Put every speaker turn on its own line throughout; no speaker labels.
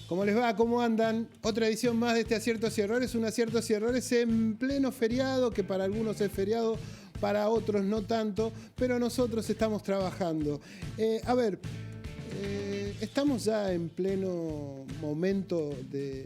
¿Cómo les va? ¿Cómo andan? Otra edición más de este Aciertos y Errores. Un Aciertos y Errores en pleno feriado, que para algunos es feriado, para otros no tanto, pero nosotros estamos trabajando. Estamos ya en pleno momento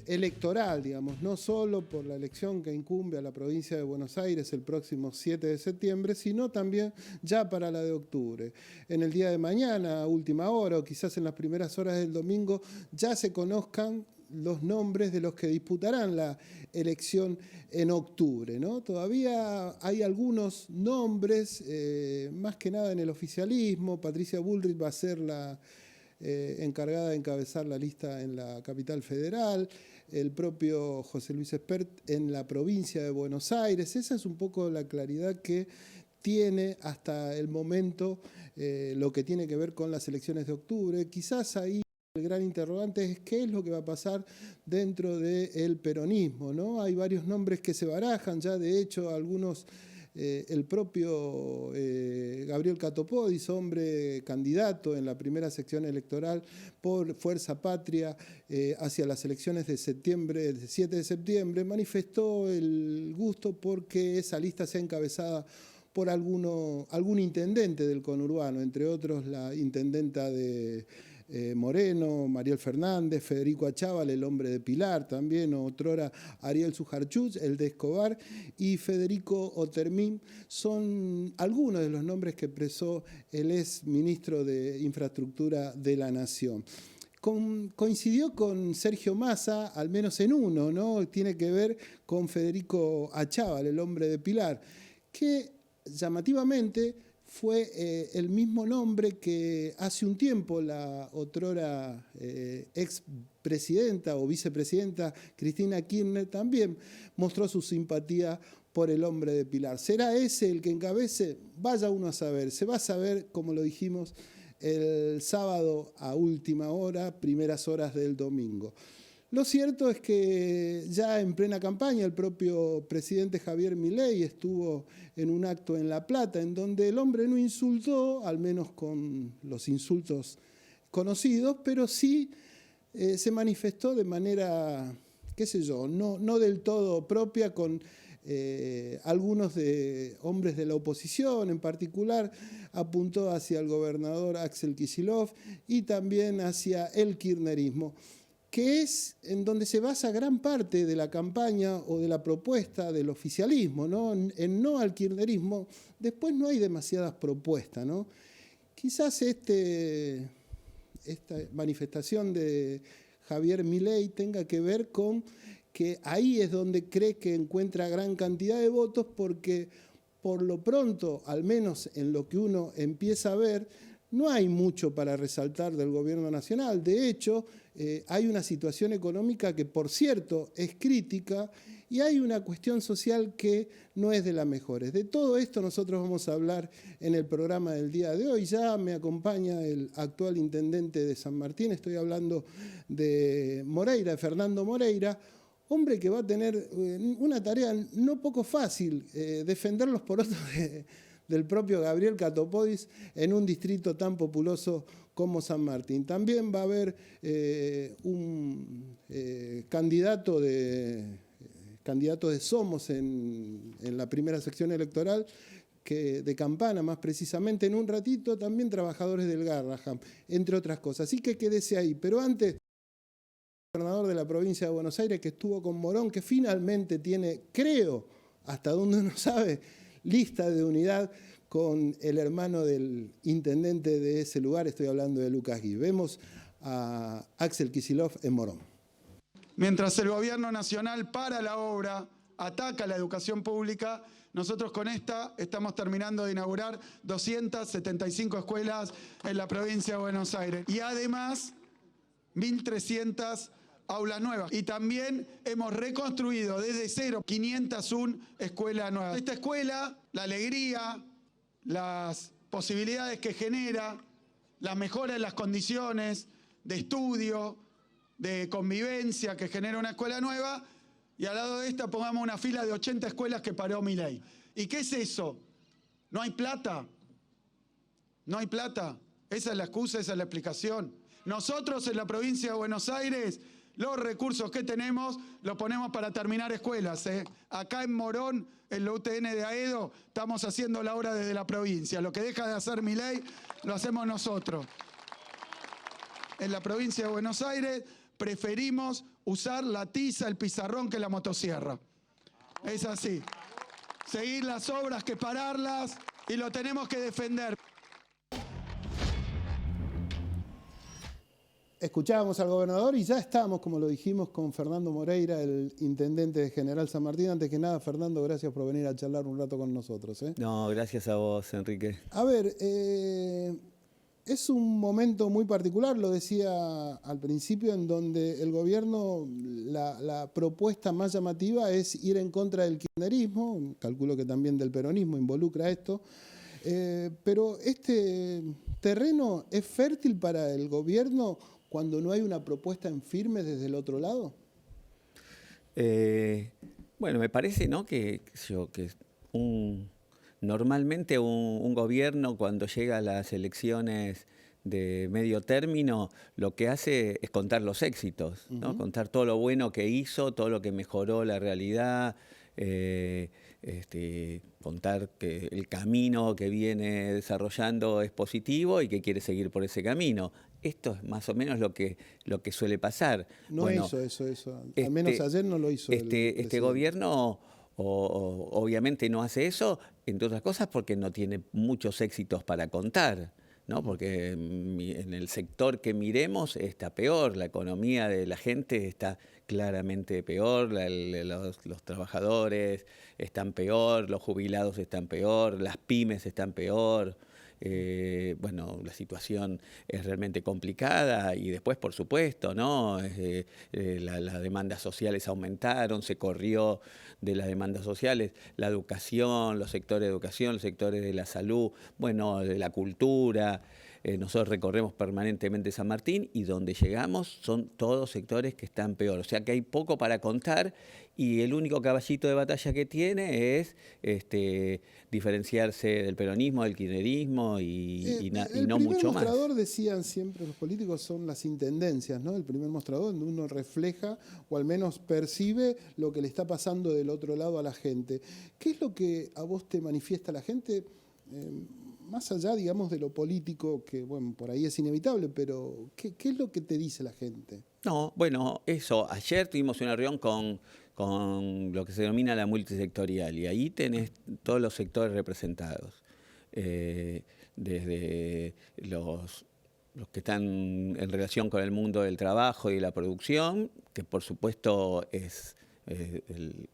electoral, digamos, no solo por la elección que incumbe a la provincia de Buenos Aires el próximo 7 de septiembre, sino también ya para la de octubre. En el día de mañana, a última hora, o quizás en las primeras horas del domingo, ya se conozcan los nombres de los que disputarán la elección en octubre, ¿no? Todavía hay algunos nombres, más que nada en el oficialismo. Patricia Bullrich va a ser la encargada de encabezar la lista en la capital federal, el propio José Luis Espert en la provincia de Buenos Aires. Esa es un poco la claridad que tiene hasta el momento lo que tiene que ver con las elecciones de octubre. Quizás ahí el gran interrogante es qué es lo que va a pasar dentro del peronismo, ¿no? Hay varios nombres que se barajan, ya de hecho algunos, el propio Gabriel Catopodis, hombre candidato en la primera sección electoral por Fuerza Patria hacia las elecciones de septiembre, el 7 de septiembre, manifestó el gusto porque esa lista sea encabezada por algún intendente del conurbano, entre otros la intendenta de Moreno, Mariel Fernández, Federico Achával, el hombre de Pilar también, otrora Ariel Sujarchuk, el de Escobar, y Federico Otermin, son algunos de los nombres que expresó el ex ministro de Infraestructura de la Nación. Coincidió con Sergio Massa, al menos en uno, ¿no? Tiene que ver con Federico Achával, el hombre de Pilar, que llamativamente fue el mismo nombre que hace un tiempo la otrora expresidenta o vicepresidenta Cristina Kirchner también mostró su simpatía por el hombre de Pilar. ¿Será ese el que encabece? Vaya uno a saber. Se va a saber, como lo dijimos, el sábado a última hora, primeras horas del domingo. Lo cierto es que ya en plena campaña el propio presidente Javier Milei estuvo en un acto en La Plata en donde el hombre no insultó, al menos con los insultos conocidos, pero sí se manifestó de manera, qué sé yo, no del todo propia con algunos hombres de la oposición. En particular apuntó hacia el gobernador Axel Kicillof y también hacia el kirchnerismo, que es en donde se basa gran parte de la campaña o de la propuesta del oficialismo, ¿no? En no al kirchnerismo, después no hay demasiadas propuestas, ¿no? Quizás esta manifestación de Javier Milei tenga que ver con que ahí es donde cree que encuentra gran cantidad de votos, porque por lo pronto, al menos en lo que uno empieza a ver, no hay mucho para resaltar del gobierno nacional. De hecho, hay una situación económica que, por cierto, es crítica, y hay una cuestión social que no es de las mejores. De todo esto nosotros vamos a hablar en el programa del día de hoy. Ya me acompaña el actual intendente de San Martín, estoy hablando de Moreira, de Fernando Moreira, hombre que va a tener una tarea no poco fácil, defender los porotos del propio Gabriel Catopodis en un distrito tan populoso como San Martín. También va a haber un candidato de Somos en la primera sección electoral, de Campana más precisamente, en un ratito, también trabajadores del Garraham, entre otras cosas. Así que quédese ahí. Pero antes, el gobernador de la provincia de Buenos Aires, que estuvo con Morón, que finalmente tiene, creo, hasta donde uno sabe, lista de unidad con el hermano del intendente de ese lugar, estoy hablando de Lucas Gui. Vemos a Axel Kicillof en Morón.
Mientras el gobierno nacional para la obra, ataca la educación pública, nosotros con esta estamos terminando de inaugurar 275 escuelas en la provincia de Buenos Aires. Y además, 1.300 aulas nuevas. Y también hemos reconstruido desde cero 501 escuelas nuevas. Esta escuela, la alegría, las posibilidades que genera, las mejoras en las condiciones de estudio, de convivencia que genera una escuela nueva, y al lado de esta pongamos una fila de 80 escuelas que paró Milei. ¿Y qué es eso? ¿No hay plata? ¿No hay plata? Esa es la excusa, esa es la explicación. Nosotros en la provincia de Buenos Aires, los recursos que tenemos los ponemos para terminar escuelas. Acá en Morón, en la UTN de Aedo, estamos haciendo la obra desde la provincia. Lo que deja de hacer Milei, lo hacemos nosotros. En la provincia de Buenos Aires preferimos usar la tiza, el pizarrón que la motosierra. Es así. Seguir las obras que pararlas, y lo tenemos que defender.
Escuchábamos al gobernador y ya estamos, como lo dijimos, con Fernando Moreira, el intendente de General San Martín. Antes que nada, Fernando, gracias por venir a charlar un rato con nosotros.
No, gracias a vos, Enrique.
A ver, es un momento muy particular, lo decía al principio, en donde el gobierno, la propuesta más llamativa es ir en contra del kirchnerismo, calculo que también del peronismo involucra esto, pero este terreno es fértil para el gobierno cuando no hay una propuesta en firme desde el otro lado.
Bueno, me parece, ¿no?, que normalmente un gobierno, cuando llega a las elecciones de medio término, lo que hace es contar los éxitos, ¿no? Contar todo lo bueno que hizo, todo lo que mejoró la realidad, contar que el camino que viene desarrollando es positivo y que quiere seguir por ese camino. Esto es más o menos lo que suele pasar.
No hizo eso. Al menos ayer no lo hizo.
Este gobierno obviamente no hace eso, entre otras cosas porque no tiene muchos éxitos para contar, ¿no? Porque en el sector que miremos está peor, la economía de la gente está claramente peor, los trabajadores están peor, los jubilados están peor, las pymes están peor. Bueno, la situación es realmente complicada y después, por supuesto, ¿no? Las demandas sociales aumentaron, se corrió de las demandas sociales la educación, los sectores de educación, los sectores de la salud, bueno, de la cultura. Nosotros recorremos permanentemente San Martín y donde llegamos son todos sectores que están peor. O sea que hay poco para contar y el único caballito de batalla que tiene es diferenciarse del peronismo, del kirchnerismo y no mucho más.
El primer mostrador, decían siempre los políticos, son las intendencias, ¿no? El primer mostrador donde uno refleja o al menos percibe lo que le está pasando del otro lado a la gente. ¿Qué es lo que a vos te manifiesta la gente? Más allá, digamos, de lo político, que bueno, por ahí es inevitable, pero ¿qué es lo que te dice la gente?
No, bueno, eso. Ayer tuvimos una reunión con lo que se denomina la multisectorial y ahí tenés todos los sectores representados, desde los que están en relación con el mundo del trabajo y la producción, que por supuesto es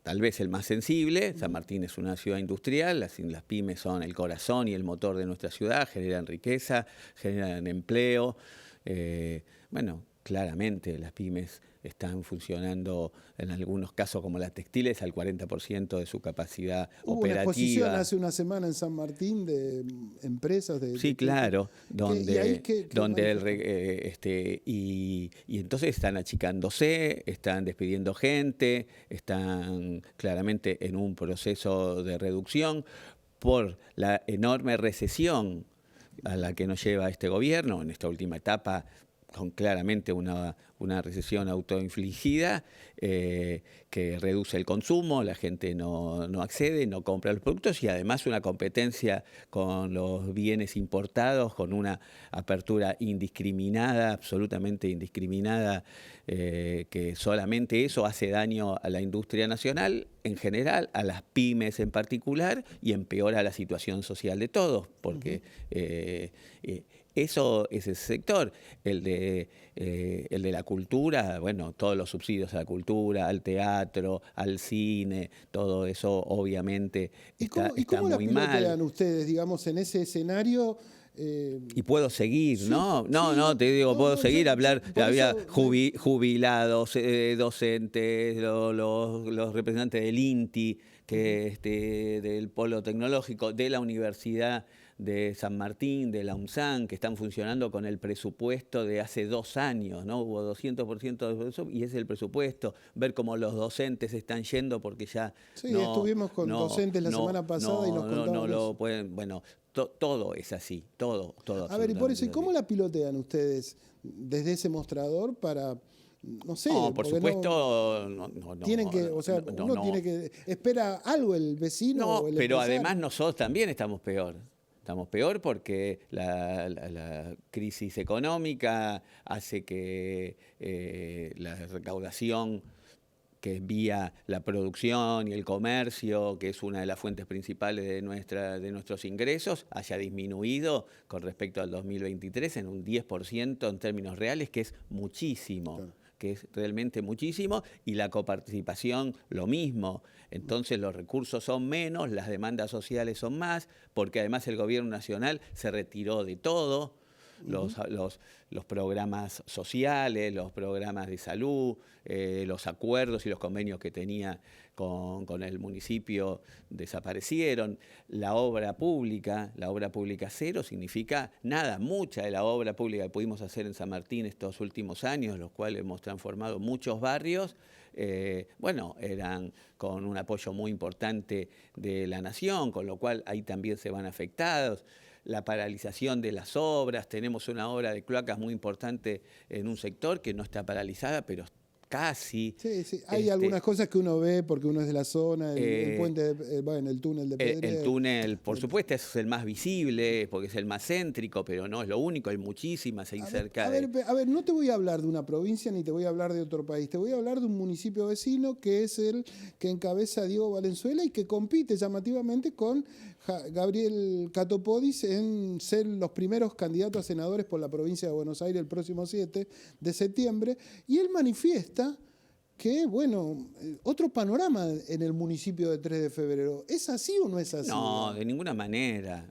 tal vez el más sensible. San Martín es una ciudad industrial, las pymes son el corazón y el motor de nuestra ciudad, generan riqueza, generan empleo. Bueno, claramente las pymes están funcionando en algunos casos como las textiles al 40% de su capacidad operativa.
Hubo una exposición hace una semana en San Martín de empresas de...
Sí, claro, y entonces están achicándose, están despidiendo gente, están claramente en un proceso de reducción por la enorme recesión a la que nos lleva este gobierno en esta última etapa, con claramente una recesión autoinfligida que reduce el consumo, la gente no accede, no compra los productos y además una competencia con los bienes importados, con una apertura indiscriminada, absolutamente indiscriminada, que solamente eso hace daño a la industria nacional en general, a las pymes en particular y empeora la situación social de todos, porque eso es ese sector, el de la cultura, bueno, todos los subsidios a la cultura, al teatro, al cine, todo eso obviamente está muy mal.
¿Cómo la ustedes, digamos, en ese escenario?
Y puedo seguir, sí, ¿no? No, te digo, puedo seguir, hablar, había jubilados, docentes, los representantes del INTI, del Polo Tecnológico, de la Universidad de San Martín, de la UNSAN, que están funcionando con el presupuesto de hace 2 años, ¿no? Hubo 200% de presupuesto y es el presupuesto. Ver cómo los docentes están yendo porque ya
Sí, estuvimos con docentes la semana pasada y nos contaban
no lo
eso.
pueden, bueno, todo es así, todo.
A ver, y por eso, ¿y
absolutamente
cómo
así.
la pilotean ustedes desde ese mostrador para, no sé,
No, por
porque
supuesto,
tienen que, o sea, uno tiene que, espera algo el vecino o
No,
el
pero
empresario?
además nosotros también estamos peor. Estamos peor porque la crisis económica hace que la recaudación, que es vía la producción y el comercio, que es una de las fuentes principales de nuestros ingresos, haya disminuido con respecto al 2023 en un 10% en términos reales, que es muchísimo.
Claro.
Que es realmente muchísimo, y la coparticipación lo mismo. Entonces los recursos son menos, las demandas sociales son más, porque además el gobierno nacional se retiró de todo, los programas sociales, los programas de salud, los acuerdos y los convenios que tenía con el municipio desaparecieron. La obra pública cero significa nada. Mucha de la obra pública que pudimos hacer en San Martín estos últimos años, los cuales hemos transformado muchos barrios, eran con un apoyo muy importante de la nación, con lo cual ahí también se van afectados. La paralización de las obras, tenemos una obra de cloacas muy importante en un sector que no está paralizada, pero casi.
Sí, hay algunas cosas que uno ve porque uno es de la zona, el puente, el túnel de Pedrero.
El túnel, por supuesto, es el más visible, porque es el más céntrico, pero no es lo único, hay muchísimas ahí cerca de...
A ver, no te voy a hablar de una provincia ni te voy a hablar de otro país, te voy a hablar de un municipio vecino que es el que encabeza Diego Valenzuela y que compite llamativamente con Gabriel Catopodis en ser los primeros candidatos a senadores por la provincia de Buenos Aires el próximo 7 de septiembre, y él manifiesta que, bueno, otro panorama en el municipio de 3 de febrero. ¿Es así o no es así?
No, de ninguna manera,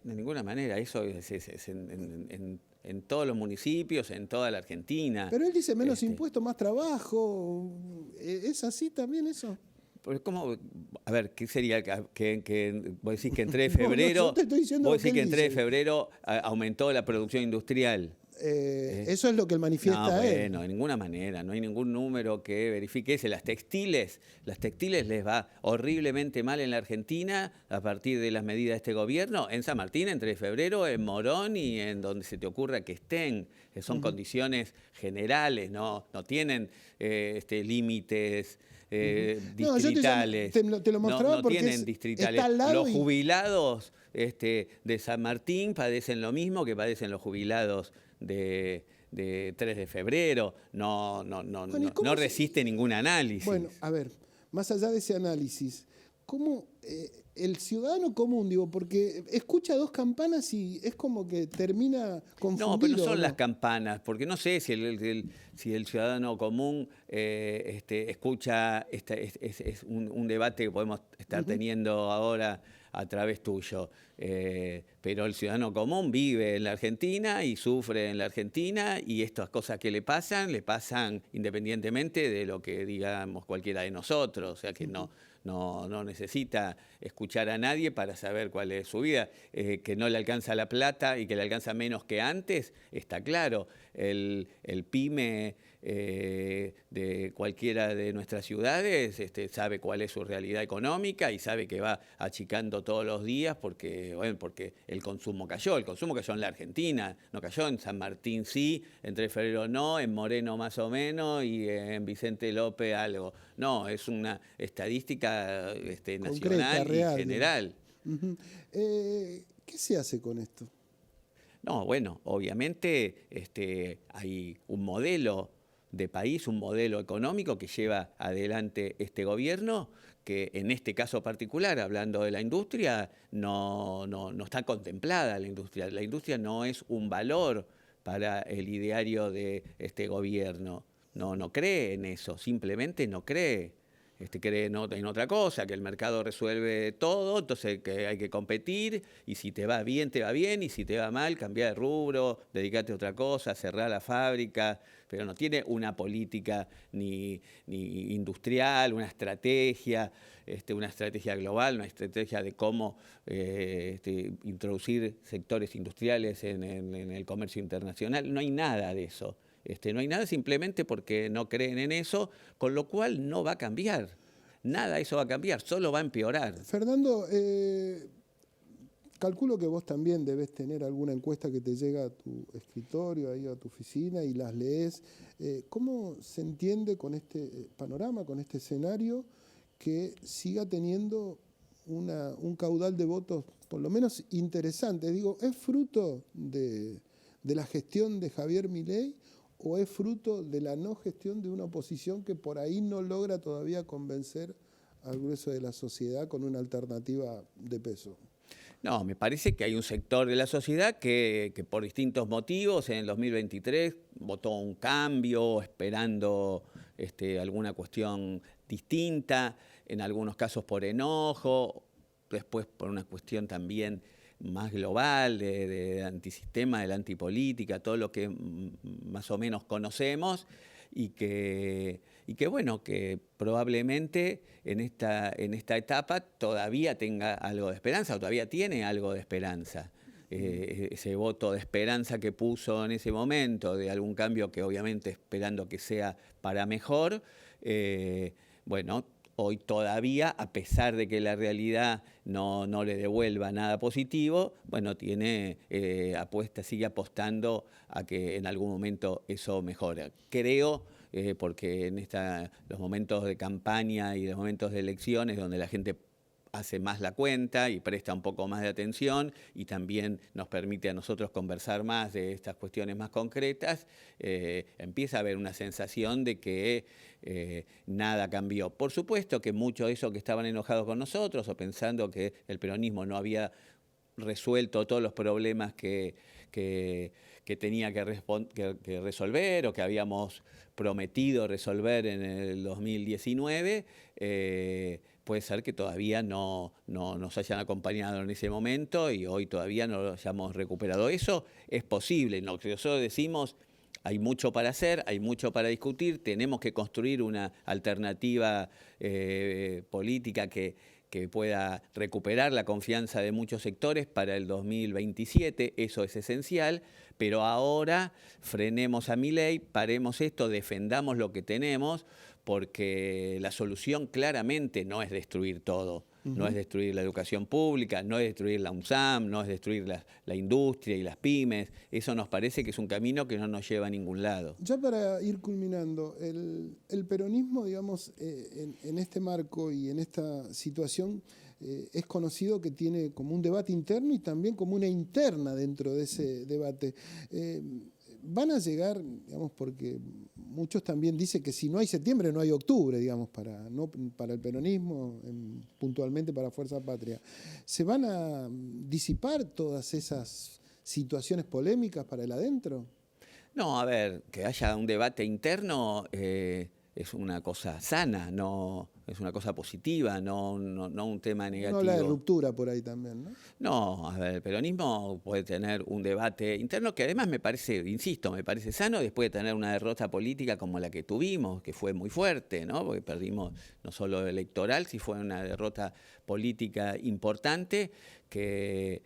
eso es en todos los municipios, en toda la Argentina.
Pero él dice menos impuestos, más trabajo. ¿Es así también eso?
¿Cómo? A ver, ¿qué sería que vos decís que en 3 de febrero,
yo te estoy diciendo
vos
lo que
decís que
él
en 3 de
dice.
febrero aumentó la producción industrial?
Eso es lo que él manifiesta
No,
él.
bueno, de ninguna manera, no hay ningún número que verifique eso. Las textiles les va horriblemente mal en la Argentina a partir de las medidas de este gobierno. En San Martín, en 3 de febrero, en Morón y en donde se te ocurra que estén. Son condiciones generales, no tienen límites distritales.
Te lo mostraba
no
porque
tienen distritales.
está al lado
Los jubilados de San Martín padecen lo mismo que padecen los jubilados de 3 de febrero, no resiste ningún análisis.
Bueno, a ver, más allá de ese análisis, ¿cómo el ciudadano común, digo, porque escucha 2 campanas y es como que termina confundido?
No, pero no son las campanas, porque no sé si el ciudadano común escucha, es un debate que podemos estar teniendo ahora a través tuyo. Pero el ciudadano común vive en la Argentina y sufre en la Argentina, y estas cosas que le pasan independientemente de lo que digamos cualquiera de nosotros. O sea que no necesita escuchar a nadie para saber cuál es su vida. Que no le alcanza la plata y que le alcanza menos que antes, está claro. El pyme de cualquiera de nuestras ciudades sabe cuál es su realidad económica y sabe que va achicando todos los días porque el consumo cayó. El consumo cayó en la Argentina, no cayó en San Martín sí, en 3 de febrero no, en Moreno más o menos y en Vicente López algo. No, es una estadística nacional
Concreta, real,
y general.
¿Qué se hace con esto?
No, bueno, obviamente hay un modelo de país, un modelo económico que lleva adelante este gobierno, que en este caso particular, hablando de la industria, no está contemplada la industria. La industria no es un valor para el ideario de este gobierno. No cree en eso, simplemente no cree. cree en otra cosa, que el mercado resuelve todo, entonces que hay que competir, y si te va bien, y si te va mal, cambiar de rubro, dedicarte a otra cosa, cerrar la fábrica, pero no tiene una política ni industrial, una estrategia global, una estrategia de cómo introducir sectores industriales en el comercio internacional. No hay nada de eso. No hay nada simplemente porque no creen en eso, con lo cual no va a cambiar. Nada eso va a cambiar, solo va a empeorar.
Fernando, calculo que vos también debes tener alguna encuesta que te llega a tu escritorio, ahí a tu oficina, y las lees. ¿Cómo se entiende con este panorama, con este escenario, que siga teniendo un caudal de votos por lo menos interesante? Digo, ¿es fruto de la gestión de Javier Milei o es fruto de la no gestión de una oposición que por ahí no logra todavía convencer al grueso de la sociedad con una alternativa de peso?
No, me parece que hay un sector de la sociedad que por distintos motivos en el 2023 votó un cambio, esperando alguna cuestión distinta, en algunos casos por enojo, después por una cuestión también más global de antisistema, de la antipolítica, todo lo que más o menos conocemos, y que bueno, que probablemente en esta etapa todavía tenga algo de esperanza, o todavía tiene algo de esperanza. Ese voto de esperanza que puso en ese momento, de algún cambio que obviamente esperando que sea para mejor, bueno, hoy todavía, a pesar de que la realidad no le devuelva nada positivo, bueno, sigue apostando a que en algún momento eso mejora. Creo, porque en los momentos de campaña y los momentos de elecciones donde la gente hace más la cuenta y presta un poco más de atención y también nos permite a nosotros conversar más de estas cuestiones más concretas, empieza a haber una sensación de que nada cambió. Por supuesto que muchos de esos que estaban enojados con nosotros o pensando que el peronismo no había resuelto todos los problemas que tenía que resolver o que habíamos prometido resolver en el 2019, puede ser que todavía no nos hayan acompañado en ese momento y hoy todavía no lo hayamos recuperado. Eso es posible. Lo que nosotros decimos, hay mucho para hacer, hay mucho para discutir, tenemos que construir una alternativa política que pueda recuperar la confianza de muchos sectores para el 2027, eso es esencial, pero ahora frenemos a Milei, paremos esto, defendamos lo que tenemos, porque la solución claramente no es destruir todo. No es destruir la educación pública, no es destruir la UNSAM, no es destruir la industria y las pymes. Eso nos parece que es un camino que no nos lleva a ningún lado.
Ya para ir culminando, el peronismo, digamos, en este marco y en esta situación, es conocido que tiene como un debate interno y también como una interna dentro de ese debate. Van a llegar, digamos, porque muchos también dicen que si no hay septiembre no hay octubre, digamos, para el peronismo, puntualmente para Fuerza Patria. ¿Se van a disipar todas esas situaciones polémicas para el adentro?
No, a ver, que haya un debate interno es una cosa sana, no es una cosa positiva, no un tema negativo.
No habla de ruptura por ahí también, ¿no?
No, a ver, el peronismo puede tener un debate interno que además me parece sano después de tener una derrota política como la que tuvimos, que fue muy fuerte, ¿no? Porque perdimos no solo electoral, sí fue una derrota política importante que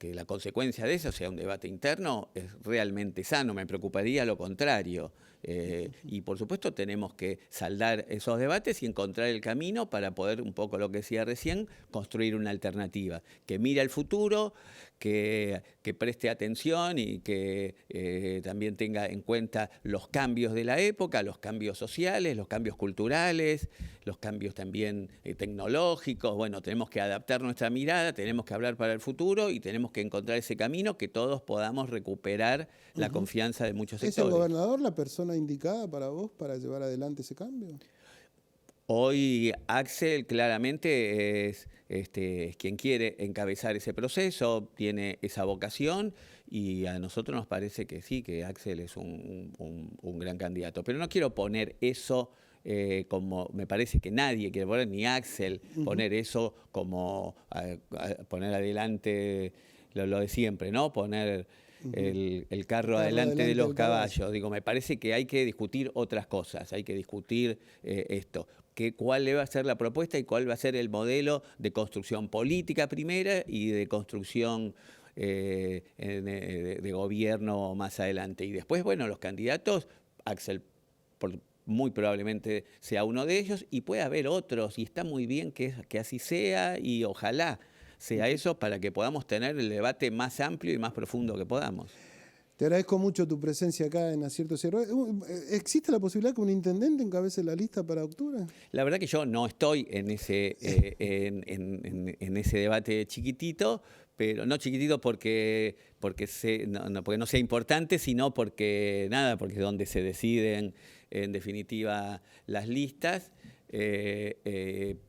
la consecuencia de eso sea un debate interno es realmente sano. Me preocuparía lo contrario. Y por supuesto tenemos que saldar esos debates y encontrar el camino para poder, un poco lo que decía recién, construir una alternativa que mire al futuro, que preste atención y que también tenga en cuenta los cambios de la época, los cambios sociales, los cambios culturales, los cambios también tecnológicos. Bueno, tenemos que adaptar nuestra mirada, tenemos que hablar para el futuro y tenemos que encontrar ese camino que todos podamos recuperar la confianza de muchos sectores.
¿Es el gobernador la persona indicada para vos para llevar adelante ese cambio?
Hoy Axel claramente es quien quiere encabezar ese proceso, tiene esa vocación y a nosotros nos parece que sí, que Axel es un gran candidato. Pero no quiero poner eso como me parece que nadie quiere poner, ni Axel, poner eso como poner adelante lo de siempre, ¿no? Poner el carro adelante de los caballos. Digo, me parece que hay que discutir otras cosas, hay que discutir esto. Cuál va a ser la propuesta y cuál va a ser el modelo de construcción política primera y de construcción de gobierno más adelante. Y después, bueno, los candidatos, Axel muy probablemente sea uno de ellos, y puede haber otros, y está muy bien que así sea, y ojalá sea eso para que podamos tener el debate más amplio y más profundo que podamos.
Te agradezco mucho tu presencia acá en Aciertos y Errores. ¿Existe la posibilidad que un intendente encabece la lista para octubre?
La verdad que yo no estoy en ese, en ese debate chiquitito, pero no chiquitito porque no sea importante, sino porque es donde se deciden en definitiva las listas.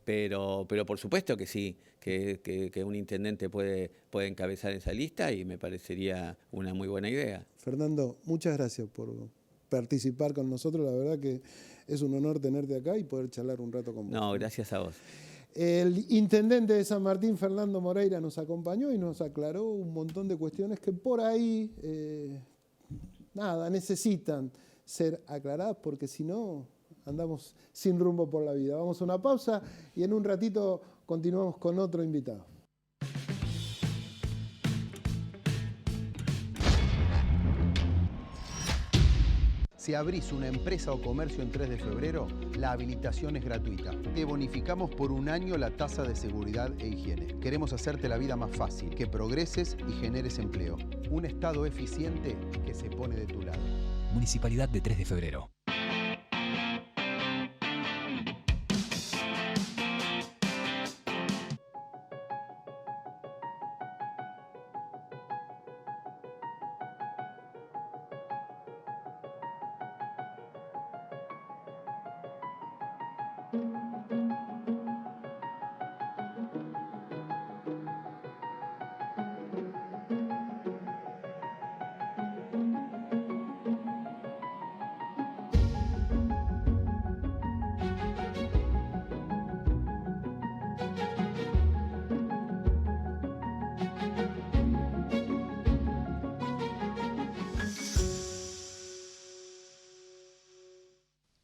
Pero por supuesto que sí, que un intendente puede encabezar esa lista, y me parecería una muy buena idea.
Fernando, muchas gracias por participar con nosotros. La verdad que es un honor tenerte acá y poder charlar un rato con vos.
No, gracias a vos.
El intendente de San Martín, Fernando Moreira, nos acompañó y nos aclaró un montón de cuestiones que por ahí necesitan ser aclaradas, porque si no andamos sin rumbo por la vida. Vamos a una pausa y en un ratito continuamos con otro invitado.
Si abrís una empresa o comercio en 3 de febrero, la habilitación es gratuita. Te bonificamos por 1 año la tasa de seguridad e higiene. Queremos hacerte la vida más fácil, que progreses y generes empleo. Un Estado eficiente que se pone de tu lado.
Municipalidad de 3 de febrero.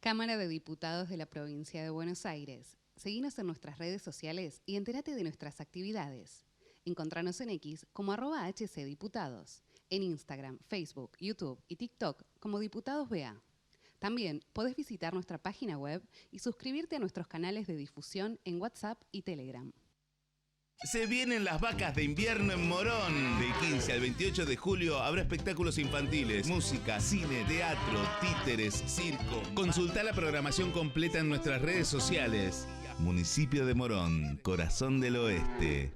Cámara de Diputados de la Provincia de Buenos Aires. Seguinos en nuestras redes sociales y entérate de nuestras actividades. Encontranos en X como @HCDiputados, en Instagram, Facebook, YouTube y TikTok como Diputados BA. También podés visitar nuestra página web y suscribirte a nuestros canales de difusión en WhatsApp y Telegram.
Se vienen las vacas de invierno en Morón. Del 15 al 28 de julio habrá espectáculos infantiles, música, cine, teatro, títeres, circo. Consultá la programación completa en nuestras redes sociales. Municipio de Morón, corazón del oeste.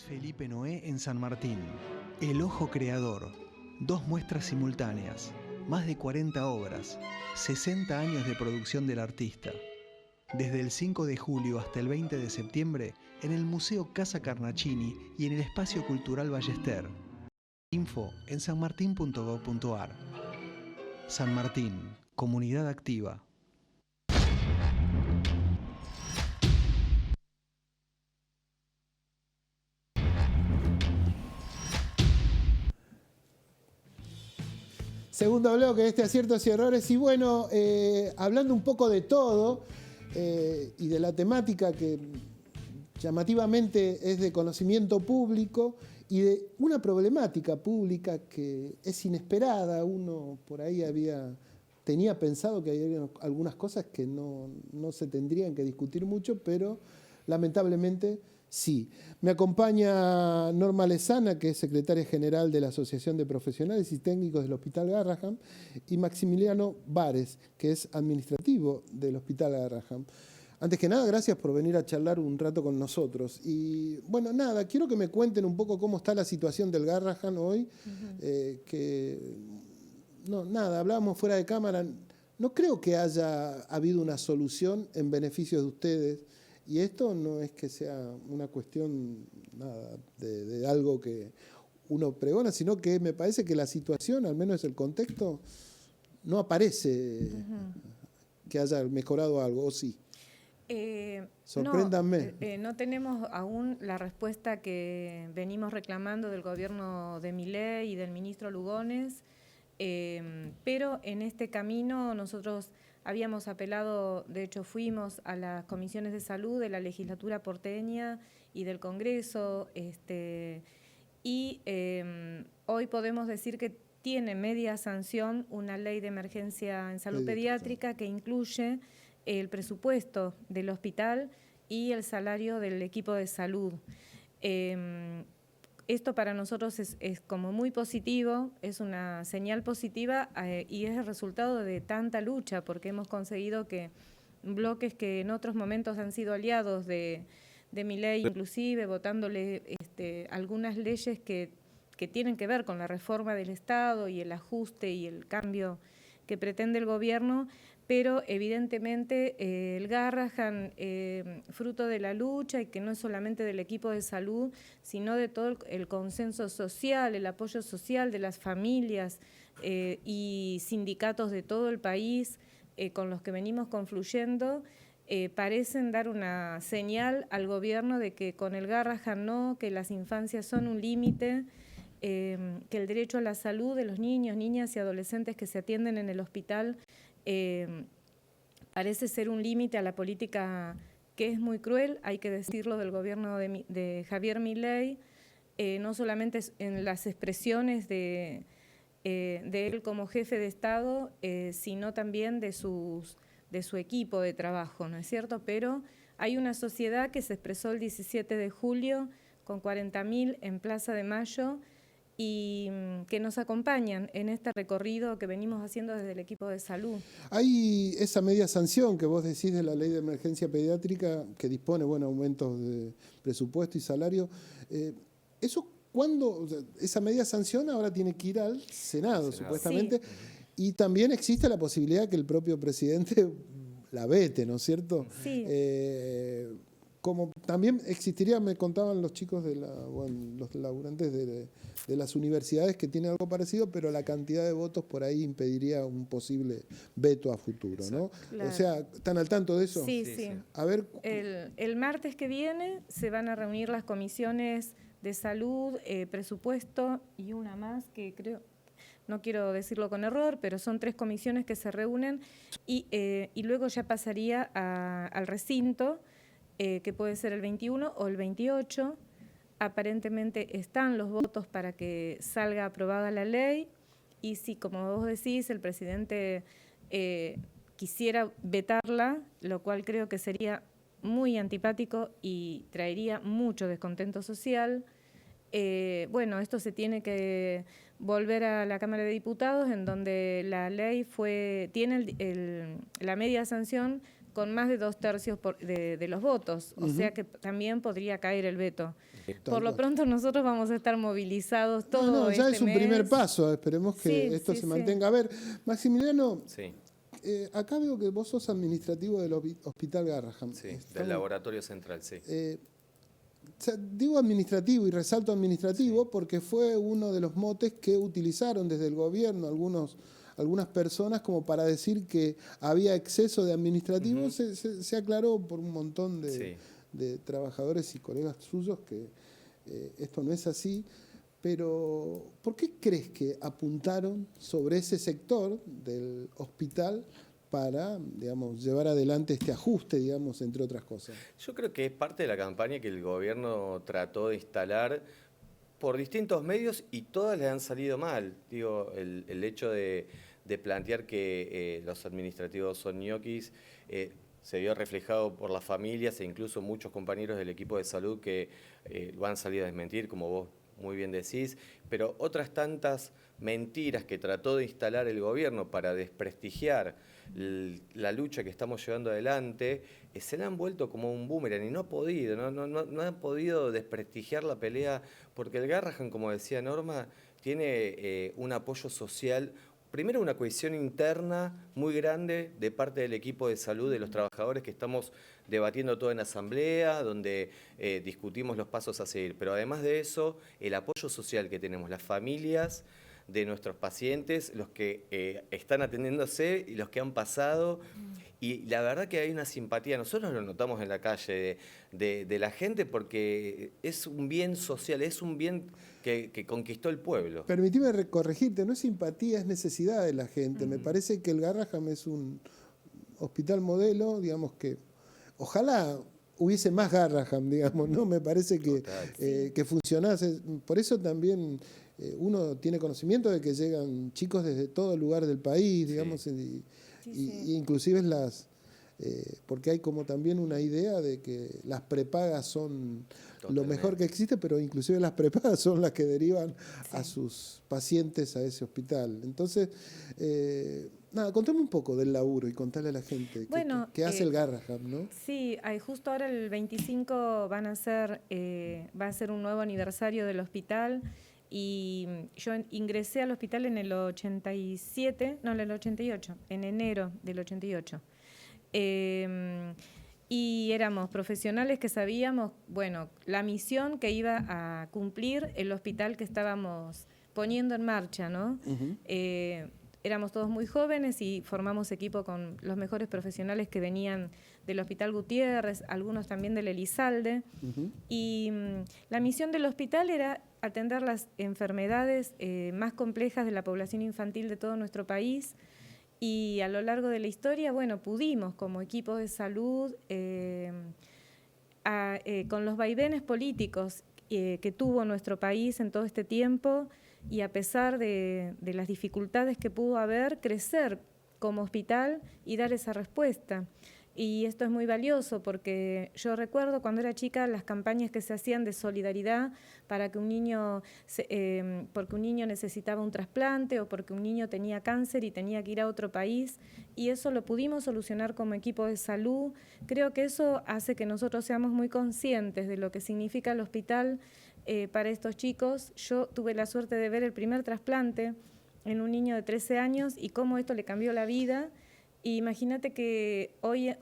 Felipe Noé en San Martín. El Ojo Creador. 2 muestras simultáneas. Más de 40 obras. 60 años de producción del artista. Desde el 5 de julio hasta el 20 de septiembre en el Museo Casa Carnacini y en el Espacio Cultural Ballester. Info en sanmartin.gov.ar. San Martín. Comunidad activa.
Segundo bloque de este Aciertos y Errores. Y bueno, hablando un poco de todo y de la temática que llamativamente es de conocimiento público y de una problemática pública que es inesperada. Uno por ahí tenía pensado que había algunas cosas que no se tendrían que discutir mucho, pero lamentablemente sí. Me acompaña Norma Lezana, que es secretaria general de la Asociación de Profesionales y Técnicos del Hospital Garrahan, y Maximiliano Vares, que es administrativo del Hospital Garrahan. Antes que nada, gracias por venir a charlar un rato con nosotros. Y bueno, nada, quiero que me cuenten un poco cómo está la situación del Garrahan hoy. Hablábamos fuera de cámara, no creo que haya habido una solución en beneficio de ustedes. Y esto no es que sea una cuestión nada, de algo que uno pregona, sino que me parece que la situación, al menos el contexto, no aparece que haya mejorado algo, ¿o sí? Sorpréndanme.
No tenemos aún la respuesta que venimos reclamando del gobierno de Milei y del ministro Lugones, pero en este camino nosotros habíamos apelado, de hecho fuimos a las comisiones de salud de la legislatura porteña y del Congreso, y hoy podemos decir que tiene media sanción una ley de emergencia en salud pediátrica que incluye el presupuesto del hospital y el salario del equipo de salud. Esto para nosotros es como muy positivo, es una señal positiva y es el resultado de tanta lucha, porque hemos conseguido que bloques que en otros momentos han sido aliados de Milei, inclusive votándole algunas leyes que tienen que ver con la reforma del Estado y el ajuste y el cambio que pretende el gobierno, pero evidentemente el Garrahan, fruto de la lucha y que no es solamente del equipo de salud, sino de todo el consenso social, el apoyo social de las familias y sindicatos de todo el país con los que venimos confluyendo, parecen dar una señal al gobierno de que con el Garrahan no, que las infancias son un límite, que el derecho a la salud de los niños, niñas y adolescentes que se atienden en el hospital parece ser un límite a la política que es muy cruel, hay que decirlo, del gobierno de Javier Milei, no solamente en las expresiones de él como jefe de Estado, sino también de su equipo de trabajo, ¿no es cierto? Pero hay una sociedad que se expresó el 17 de julio con 40.000 en Plaza de Mayo, y que nos acompañan en este recorrido que venimos haciendo desde el equipo de salud.
Hay esa media sanción que vos decís de la ley de emergencia pediátrica que dispone, bueno, aumentos de presupuesto y salario. ¿Eso cuándo? O sea, esa media sanción ahora tiene que ir al Senado, supuestamente. Sí. Y también existe la posibilidad que el propio presidente la vete, ¿no es cierto?
Sí.
Como también existiría, me contaban los chicos los laburantes de las universidades que tienen algo parecido, pero la cantidad de votos por ahí impediría un posible veto a futuro, ¿no? Claro. O sea, ¿están al tanto de eso?
Sí, sí.
A ver.
El martes que viene se van a reunir las comisiones de salud, presupuesto y una más que creo, no quiero decirlo con error, pero son 3 comisiones que se reúnen y luego ya pasaría al recinto, que puede ser el 21 o el 28. Aparentemente están los votos para que salga aprobada la ley y si, como vos decís, el presidente quisiera vetarla, lo cual creo que sería muy antipático y traería mucho descontento social, bueno, esto se tiene que volver a la Cámara de Diputados, en donde la ley tiene la media sanción con más de 2/3 de los votos, o sea que también podría caer el veto. Por lo pronto nosotros vamos a estar movilizados todo
ya
este
es un
mes.
Primer paso, esperemos que esto se mantenga. A ver, Maximiliano, acá veo que vos sos administrativo del Hospital Garrahan.
Sí, del Laboratorio Central, sí.
Digo administrativo y resalto administrativo porque fue uno de los motes que utilizaron desde el gobierno algunas personas como para decir que había exceso de administrativos. Se aclaró por un montón de trabajadores y colegas suyos que esto no es así. Pero, ¿por qué crees que apuntaron sobre ese sector del hospital para, digamos, llevar adelante este ajuste, digamos, entre otras cosas?
Yo creo que es parte de la campaña que el gobierno trató de instalar por distintos medios y todas le han salido mal. Digo, el hecho de plantear que los administrativos son ñoquis se vio reflejado por las familias e incluso muchos compañeros del equipo de salud que lo han salido a desmentir, como vos muy bien decís, pero otras tantas mentiras que trató de instalar el gobierno para desprestigiar la lucha que estamos llevando adelante, se le han vuelto como un boomerang y no ha podido, no han podido desprestigiar la pelea, porque el Garrahan, como decía Norma, tiene un apoyo social primero una cohesión interna muy grande de parte del equipo de salud, de los trabajadores que estamos debatiendo todo en asamblea, donde discutimos los pasos a seguir. Pero además de eso, el apoyo social que tenemos, las familias de nuestros pacientes, los que están atendiéndose y los que han pasado. Y la verdad que hay una simpatía, nosotros lo notamos en la calle de la gente porque es un bien social, es un bien que conquistó el pueblo.
Permitime corregirte, no es simpatía, es necesidad de la gente. Me parece que el Garrahan es un hospital modelo, digamos que ojalá hubiese más Garrahan, digamos, ¿no? Me parece que funcionase. Por eso también uno tiene conocimiento de que llegan chicos desde todo lugar del país, digamos, y inclusive porque hay como también una idea de que las prepagas son lo mejor que existe, pero inclusive las prepagas son las que derivan a sus pacientes a ese hospital. Entonces, nada, contame un poco del laburo y contale a la gente qué hace el Garrahan, ¿no?
Sí, justo ahora el 25 va a ser un nuevo aniversario del hospital. Y yo ingresé al hospital en el 88, en enero del 88. Y éramos profesionales que sabíamos, bueno, la misión que iba a cumplir el hospital que estábamos poniendo en marcha, ¿no? Éramos todos muy jóvenes y formamos equipo con los mejores profesionales que venían del Hospital Gutiérrez, algunos también del Elizalde. Y la misión del hospital era atender las enfermedades más complejas de la población infantil de todo nuestro país. Y a lo largo de la historia, bueno, pudimos como equipo de salud, con los vaivenes políticos que tuvo nuestro país en todo este tiempo, y a pesar de las dificultades que pudo haber, crecer como hospital y dar esa respuesta. Y esto es muy valioso porque yo recuerdo cuando era chica las campañas que se hacían de solidaridad para que un niño, porque un niño necesitaba un trasplante o porque un niño tenía cáncer y tenía que ir a otro país, y eso lo pudimos solucionar como equipo de salud. Creo que eso hace que nosotros seamos muy conscientes de lo que significa el hospital para estos chicos. Yo tuve la suerte de ver el primer trasplante en un niño de 13 años y cómo esto le cambió la vida. Y imagínate que hoy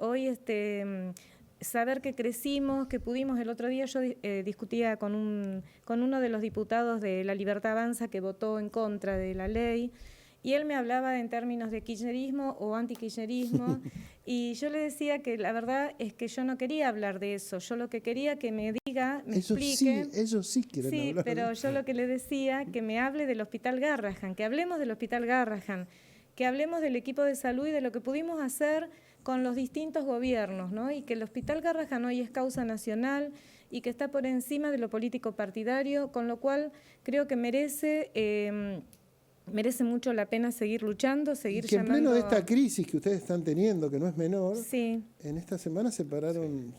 saber que crecimos, que pudimos, el otro día yo discutía con uno de los diputados de La Libertad Avanza que votó en contra de la ley, y él me hablaba en términos de kirchnerismo o antikirchnerismo, y yo le decía que la verdad es que yo no quería hablar de eso, yo lo que quería que me diga, me explique.
Ellos sí quieren hablar.
Sí, pero yo lo que le decía, que me hable del Hospital Garrahan, que hablemos del Hospital Garrahan, que hablemos del equipo de salud y de lo que pudimos hacer con los distintos gobiernos, ¿no? Y que el Hospital Garrahan hoy es causa nacional y que está por encima de lo político partidario, con lo cual creo que merece mucho la pena seguir luchando, seguir
que
llamando.
En pleno de esta crisis que ustedes están teniendo, que no es menor,
sí,
en esta semana se pararon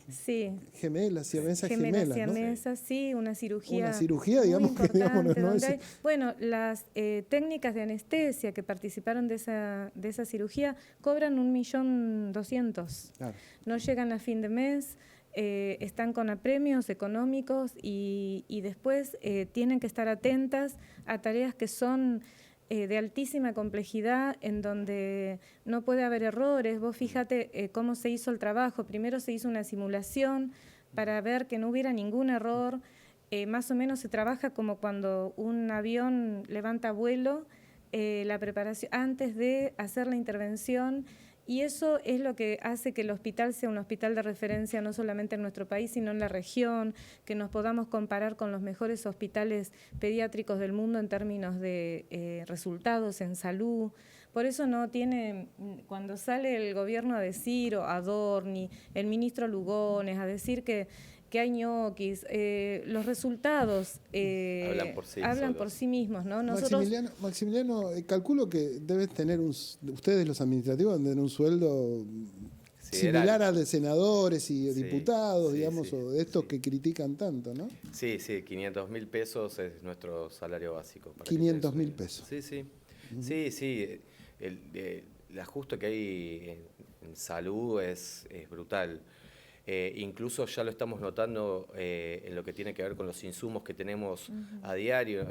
gemelas, siamesas
gemelas,
¿no?
Sí, una cirugía.
Una cirugía, digamos, que digamos, no es.
Bueno, las técnicas de anestesia que participaron de esa cirugía cobran 1.200.000. Claro. No llegan a fin de mes. Están con apremios económicos y después tienen que estar atentas a tareas que son de altísima complejidad, en donde no puede haber errores. Vos fíjate cómo se hizo el trabajo. Primero se hizo una simulación para ver que no hubiera ningún error. Más o menos se trabaja como cuando un avión levanta vuelo, la preparación antes de hacer la intervención. Y eso es lo que hace que el hospital sea un hospital de referencia no solamente en nuestro país, sino en la región, que nos podamos comparar con los mejores hospitales pediátricos del mundo en términos de resultados en salud. Por eso no tiene, cuando sale el gobierno a decir, o Adorni, el ministro Lugones, a decir que hay ñoquis, los resultados hablan por sí mismos, ¿no? Nosotros,
Maximiliano, calculo que deben tener ustedes los administrativos deben tener un sueldo similar al de senadores y diputados, digamos, o de estos que critican tanto, ¿no?
Sí, 500.000 pesos es nuestro salario básico.
500.000 pesos.
Sí. Sí. El ajuste que hay en salud es brutal. Incluso ya lo estamos notando en lo que tiene que ver con los insumos que tenemos a diario.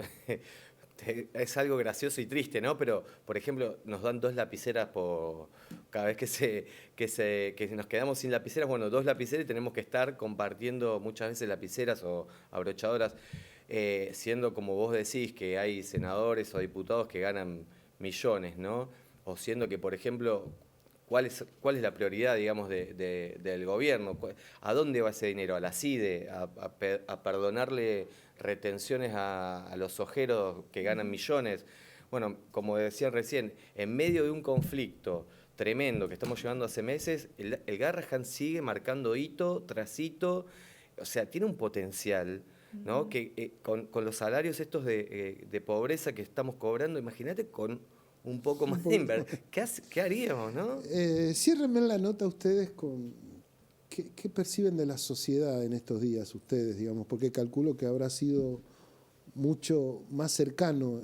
es algo gracioso y triste, ¿no? Pero, por ejemplo, nos dan 2 lapiceras por cada vez que nos quedamos sin lapiceras. Bueno, 2 lapiceras y tenemos que estar compartiendo muchas veces lapiceras o abrochadoras, siendo como vos decís que hay senadores o diputados que ganan millones, ¿no? O siendo que, por ejemplo, ¿cuál es la prioridad, digamos, del gobierno? ¿A dónde va ese dinero? ¿A la CIDE? ¿A perdonarle retenciones a los ojeros que ganan millones? Bueno, como decían recién, en medio de un conflicto tremendo que estamos llevando hace meses, el Garrahan sigue marcando hito tras hito, o sea, tiene un potencial, ¿no? Que con los salarios estos de pobreza que estamos cobrando, imagínate con un poco más de inversión. ¿Qué haríamos, no?
Ciérrenme la nota ustedes con qué perciben de la sociedad en estos días ustedes, digamos, porque calculo que habrá sido mucho más cercano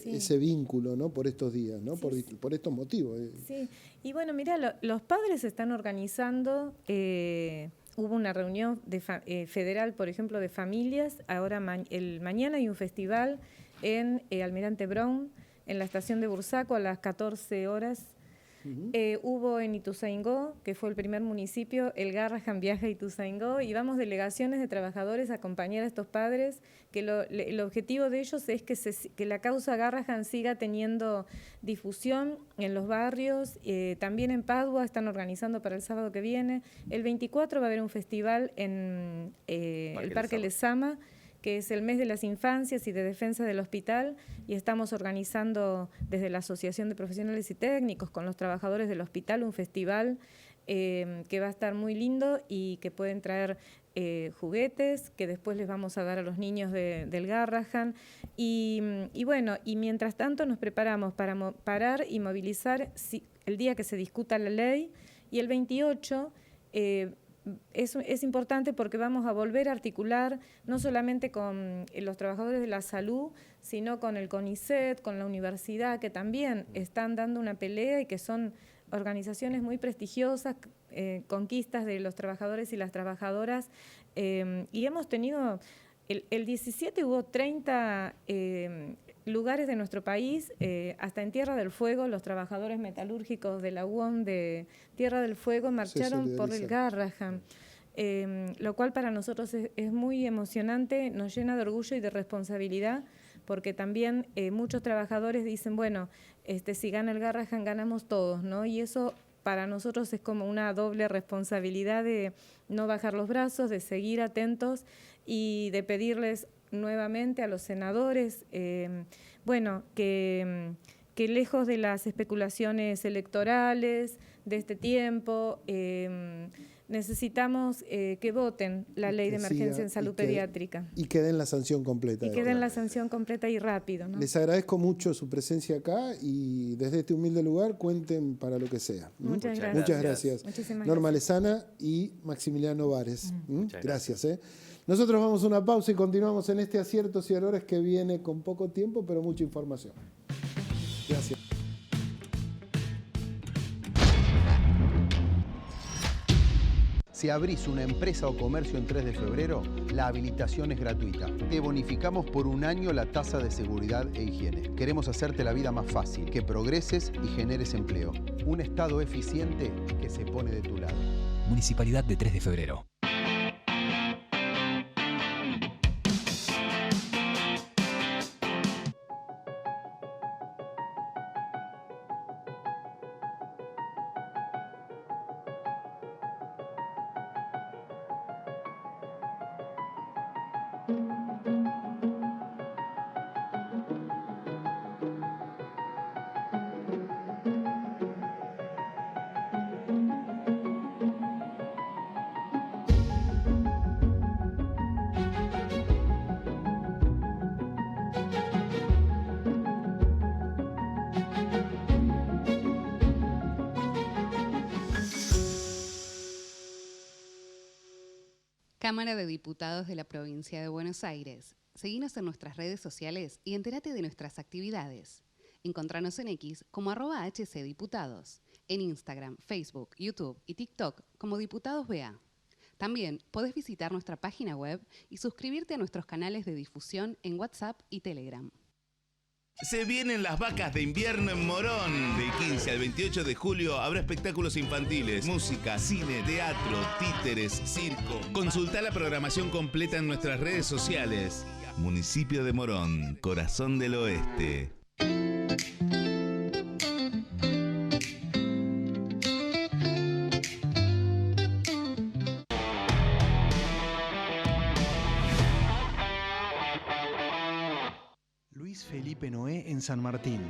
ese vínculo, ¿no? Por estos días, ¿no? Sí, por estos motivos.
Sí, y bueno, mira, los padres se están organizando. Hubo una reunión federal, por ejemplo, de familias. Ahora mañana hay un festival en Almirante Brown, en la estación de Bursaco, a las 14 horas. Hubo en Ituzaingó, que fue el primer municipio, el Garrahan viaja a Ituzaingó, y vamos delegaciones de trabajadores a acompañar a estos padres, que el objetivo de ellos es que la causa Garrahan siga teniendo difusión en los barrios. También en Padua están organizando para el sábado que viene. El 24 va a haber un festival en el Parque Lezama, que es el mes de las infancias y de defensa del hospital, y estamos organizando desde la Asociación de Profesionales y Técnicos con los trabajadores del hospital un festival que va a estar muy lindo y que pueden traer juguetes que después les vamos a dar a los niños del Garrahan. Y bueno, y mientras tanto nos preparamos para parar y movilizar el día que se discuta la ley, y el 28 es importante porque vamos a volver a articular no solamente con los trabajadores de la salud, sino con el CONICET, con la universidad, que también están dando una pelea y que son organizaciones muy prestigiosas, conquistas de los trabajadores y las trabajadoras. Y hemos tenido, el 17 hubo 30 lugares de nuestro país, hasta en Tierra del Fuego, los trabajadores metalúrgicos de la UOM de Tierra del Fuego marcharon por el Garrahan, lo cual para nosotros es muy emocionante, nos llena de orgullo y de responsabilidad, porque también muchos trabajadores dicen, bueno, si gana el Garrahan ganamos todos, ¿no? Y eso para nosotros es como una doble responsabilidad de no bajar los brazos, de seguir atentos y de pedirles nuevamente a los senadores, bueno, que lejos de las especulaciones electorales de este tiempo, necesitamos que voten la ley de emergencia en salud pediátrica.
Y que den la sanción completa.
Y que den la sanción completa y rápido, ¿no?
Les agradezco mucho su presencia acá y desde este humilde lugar cuenten para lo que sea.
Muchas gracias.
Muchas gracias.
Muchísimas
Norma
gracias.
Lezana y Maximiliano Vares.
Gracias.
Nosotros vamos a una pausa y continuamos en este Aciertos y Errores que viene con poco tiempo, pero mucha información. Gracias.
Si abrís una empresa o comercio en 3 de febrero, la habilitación es gratuita. Te bonificamos por un año la tasa de seguridad e higiene. Queremos hacerte la vida más fácil, que progreses y generes empleo. Un Estado eficiente que se pone de tu lado.
Municipalidad de 3 de febrero.
Cámara de Diputados de la Provincia de Buenos Aires. Seguinos en nuestras redes sociales y entérate de nuestras actividades. Encontranos en X como @HCDiputados, en Instagram, Facebook, YouTube y TikTok como Diputados BA. También podés visitar nuestra página web y suscribirte a nuestros canales de difusión en WhatsApp y Telegram.
Se vienen las vacas de invierno en Morón. Del 15 al 28 de julio habrá espectáculos infantiles, música, cine, teatro, títeres, circo. Consultá la programación completa en nuestras redes sociales. Municipio de Morón, corazón del oeste.
Luis Felipe Noé en San Martín.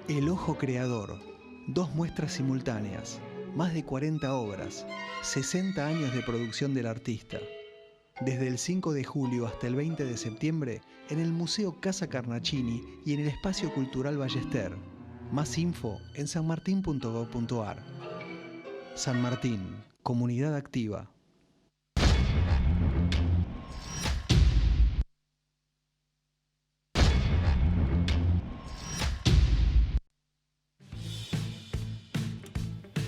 El Ojo Creador. 2 muestras simultáneas. Más de 40 obras. 60 años de producción del artista. Desde el 5 de julio hasta el 20 de septiembre en el Museo Casa Carnacini y en el Espacio Cultural Ballester. Más info en sanmartin.gov.ar. San Martín, comunidad activa.